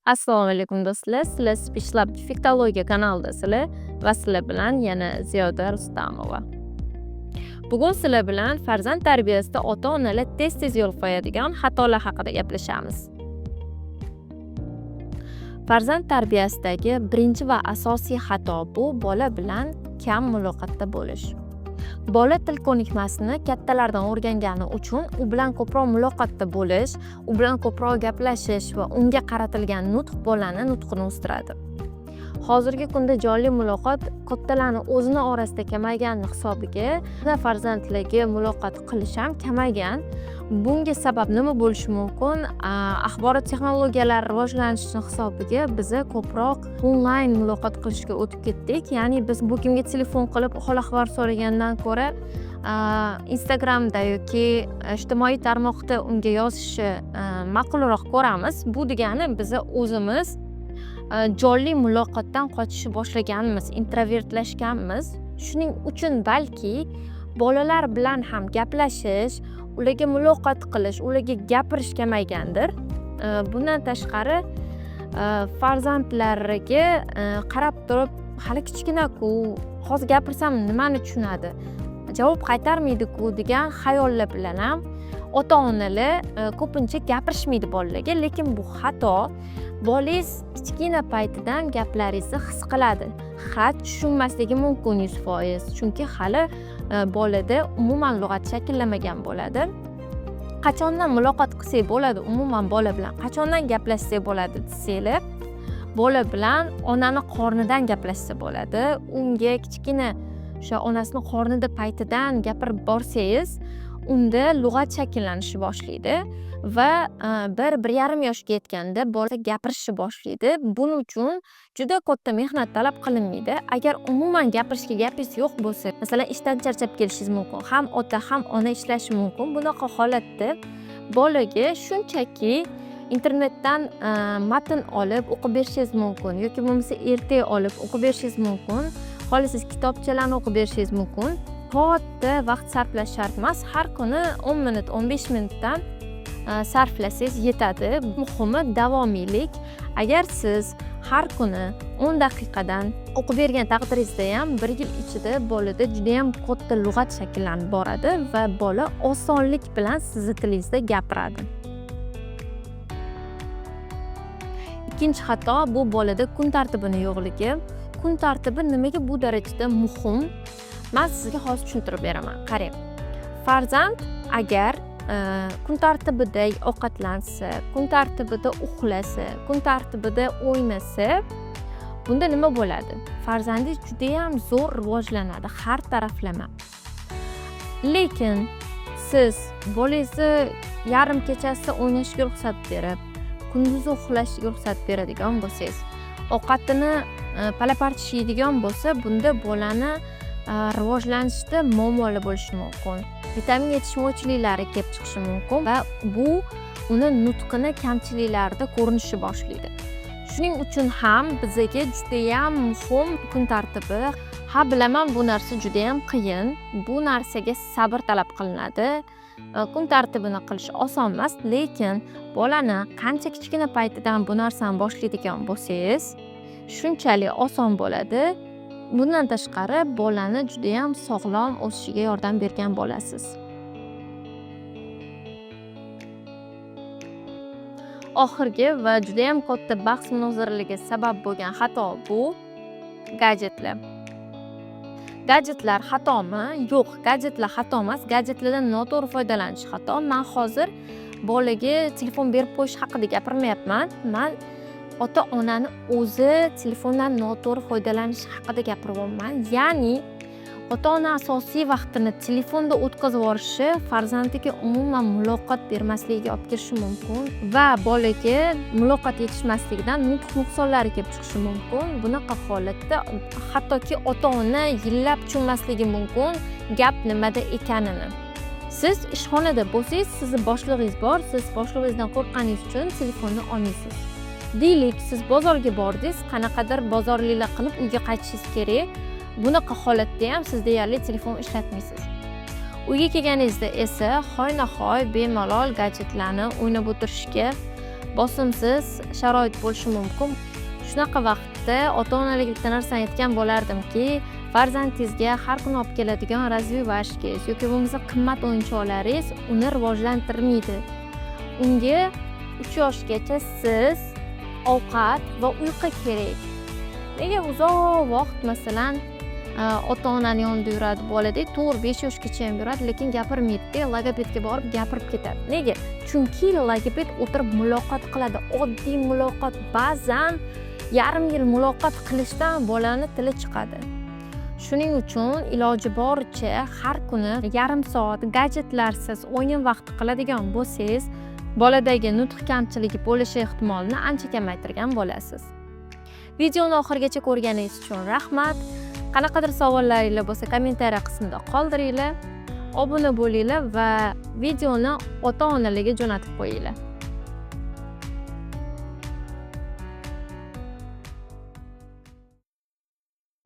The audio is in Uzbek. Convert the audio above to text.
Assalomu alaykum do'stlar. Sizlar Speech Lab Dialektologiya kanalidasizlar va sizlar bilan yana Ziyoda Rustamova. Bugun sizlar bilan farzand tarbiyasida ota-onalar tez-tez yo'l qo'yadigan xatolar haqida gaplashamiz. Farzand tarbiyasidagi birinchi va asosiy xato bu bola bilan kam muloqotda bo'lish. Bola til ko'nikmasini kattalardan o'rgangani uchun u bilan ko'proq muloqotda bo'lish, u bilan ko'proq gaplashish va unga qaratilgan nutq bolani nutqini o'stiradi. Hozirgi kunda jonli muloqot kattalarning o'zini orasida kamaygani hisobiga farzandlarga muloqot qilish ham kamaygan. Bunga sabab nima bo'lishi mumkin? Axborot texnologiyalari rivojlanishi hisobiga biz ko'proq onlayn muloqot qilishga o'tib ketdik. Ya'ni biz bu kimga telefon qilib hol-ahvol so'ragandan ko'ra Instagramda yoki ijtimoiy tarmoqda unga yozishni ma'qulroq ko'ramiz. Bu degani biz o'zimiz jonli muloqotdan qochishni boshlaganmiz, introvertlashganmiz. Shuning uchun balki bolalar bilan ham gaplashish, ularga muloqot qilish, ularga gapirish kamaygandir. Bundan tashqari farzandlariga qarab turib, hali kichkina-ku, hozir gapirsam nimani tushunadi? Javob qaytarmaydi-ku degan xayollar bilan ham ota-onalar ko'pincha gapirishmaydi bolalarga, lekin bu xato. Bolangiz kichkina paytidan gaplaringizni his qiladi. Xat tushunmasligi mumkin 100%, chunki hali bolada umuman lug'at shakllamagan bo'ladi. Qachondan muloqot qilsak bo'ladi, umuman bola bilan qachondan gaplashsak bo'ladi desanglar, bola bilan onani qornidan gaplashsa bo'ladi. Unga kichkina o'sha onasining qornida paytidan gapirib borsangiz, unda lug'at shakllanishi boshlaydi va 1-1,5 yoshga yetganda bola gapirishni boshlaydi. Buning uchun juda katta mehnat talab qilinmaydi. Agar umuman gapirishga gapingiz yo'q bo'lsa, masalan, ishdan charchab kelishingiz mumkin, ham ota ham ona ishlashi mumkin. Bunaqa holatda bolaga shunchaki internetdan matn olib o'qib berishingiz mumkin yoki bo'lmasa ertak olib o'qib berishingiz mumkin. Xohlasangiz kitobchalarni o'qib berishingiz mumkin. Katta vaqt sarflash shart emas. Har kuni 10 minut, 15 minutdan sarflasangiz yetadi. Muhimi davomiylik. Agar siz har kuni 10 daqiqadan o'qib bergan taqdiringizda ham 1 yil ichida bolada juda ham katta lug'at shakllanib boradi va bola osonlik bilan sizning tilingizda gapiradi. Ikkinchi xato bu bolada kun tartibini yo'qligi. Kun tartibi nimaga bu darajada muhim? Men sizga hozir tushuntirib beraman. Qarang. Farzand agar kun tartibida ovqatlansa, kun tartibida uxlasa, kun tartibida o'ynasa, bunda nima bo'ladi? Farzandingiz juda ham zo'r rivojlanadi, har taraflama. Lekin siz bolangizni yarim kechasi o'ynashga ruxsat berib, kunduzi uxlashga ruxsat beradigan bo'lsangiz, ovqatini palapartish yeydigan bo'lsa, bunda bolani rivojlanishda muammolar bo'lishi mumkin. Vitamin yetishmovchiliklari kelib chiqishi mumkin va bu uni nutqini kamchiliklarida ko'rinishni boshlaydi. Shuning uchun ham bizga juda ham muhim kun tartibi. Ha, bilaman bu narsa juda ham qiyin. Bu narsaga sabr talab qilinadi. Kun tartibini qilish oson emas, lekin bolani qancha kichkina paytidan bu narsani boshlaydigan bo'lsangiz, shunchalik oson bo'ladi. Bundan tashqari bolani juda ham sog'lom o'sishiga yordam bergan bo'lasiz. Oxirgi va juda ham katta bahs munozaralarga sabab bo'lgan xato bu gadjetlar. Gadjetlar xatomi? Yo'q, gadjetlar xato emas. Gadjetlardan noto'g'ri foydalanish xato. Men hozir bolaga telefon berib qo'yish haqida gapirmayapman. Men ota-onani o'zi telefondan noto'g'ri foydalanish haqida gapiryapman. Ya'ni ota-ona asosiy vaqtini telefonda o'tkazib yuborishi farzandiga umuman muloqot bermasligiga olib kelishi mumkin va bolaga muloqot yetishmasligidan nutq nuqsonlari kelib chiqishi mumkin. Bunaqa holatda hattoki ota-ona yillab tushunmasligi mumkin gap nimada ekanini. Siz ishxonada bo'lsangiz, sizning boshlig'ingiz bor, siz boshlig'ingizdan qo'rqqaningiz uchun telefonni olmaysiz. Deylik, siz bozorga bordingiz, qanaqadir bozorliklar qilib uyga qaytishingiz kerak. Bunaqa holatda ham siz deyarli telefon ishlatmaysiz. Uyga kelganingizda esa hoynahoy bemalol gadjetlarni o'ynab o'tirishga bosimsiz sharoit bo'lishi mumkin. Shunaqa vaqtda ota-onalikda narsani aytgan bo'lardimki, farzandingizga har kuni olib keladigan razvivashkangiz yoki bo'lmasa qimmat o'yinchoqlaringiz uni rivojlantirmaydi. Unga 3 yoshgacha siz ovqat va uyqu kerak. Nega uzoq vaqt masalan ota-onani yonida yuradi boladek, to'g'ri 5 yoshgacha ham yuradi, lekin gapirmaydi, logopedga borib gapirib ketadi. Nega? Chunki logoped o'tirib muloqot qiladi. Oddiy muloqot, ba'zan yarim yil muloqot qilishdan bolani tili chiqadi. Shuning uchun iloji boricha har kuni yarim soat gadjetlarsiz o'yin vaqti qiladigan bo'lsangiz, boladagi nutq kamchiligi bo'lishi ehtimolini ancha kamaytirgan bo'lasiz. Videoni oxirigacha ko'rganingiz uchun rahmat. Qanaqadir savollaringiz bo'lsa, kommentariya qismida qoldiringlar. Obuna bo'linglar va videoni ota-onalarga jo'natib qo'yinglar.